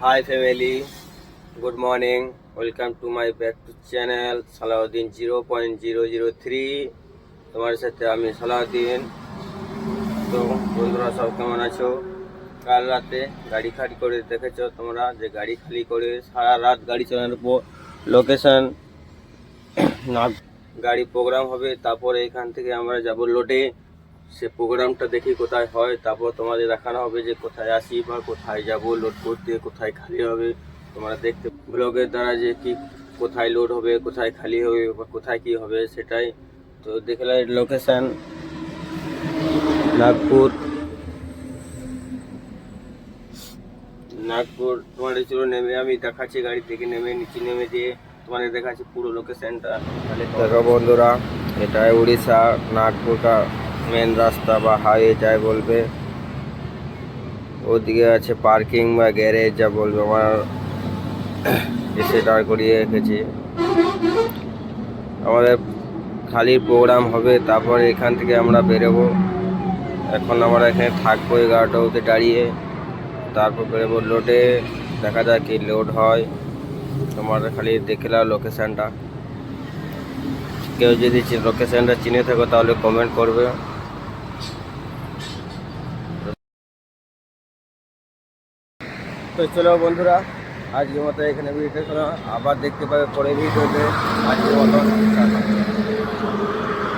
Hi family, good morning. Welcome to my back to channel Salauddin 0.003। তোমার সাথে আমি সালাউদ্দিন। তো বন্ধুরা সব কেমন আছো? কাল রাতে গাড়ি খালি করে দেখেছো তোমরা যে গাড়ি খালি করে সারা রাত গাড়ি চালানোর পর লোকেশন না গাড়ি প্রোগ্রাম হবে, তারপরে এখান থেকে আমরা যাব লোডে। সে প্রোগ্রামটা দেখি কোথায় হয়, তারপর তোমাদের দেখানো হবে যে কোথায় আসি বা কোথায় যাব লোড করতে, কোথায় খালি হবে। তোমরা দেখতে ব্লগের দ্বারা যে কি কোথায় লোড হবে, কোথায় খালি হবে বা কোথায় কি হবে সেটাই। তো দেখলে লোকেশন নাগপুর নাগপুর তোমাদের চলো নেমে আমি দেখাচ্ছি, গাড়ি থেকে নেমে নিচে নেমে দিয়ে তোমাদের দেখাচ্ছি পুরো লোকেশনটা। তাহলে দেখো বন্ধুরা, এটা উড়িষ্যা নাগপুর का মেন রাস্তা বা হাইওয়ে যাই বলবে। ওদিকে আছে পার্কিং বা গ্যারেজ যা বলবে, আমার এসে দাঁড় করিয়ে রেখেছি। আমাদের খালি প্রোগ্রাম হবে, তারপরে এখান থেকে আমরা বেরোবো। এখন আমরা এখানে থাকবো 11টা অবধি দাঁড়িয়ে, তারপর বেরোবো লোডে। দেখা যাক কি লোড হয়। তোমরা খালি দেখে নাও লোকেশানটা। কেউ যদি লোকেশানটা চিনে থাকো তাহলে কমেন্ট করবে। তো চলো বন্ধুরা, আজকের মতো এখানে ভিডিওটা আবার দেখতে পাবে পরে ভিডিওতে। আজকের মতো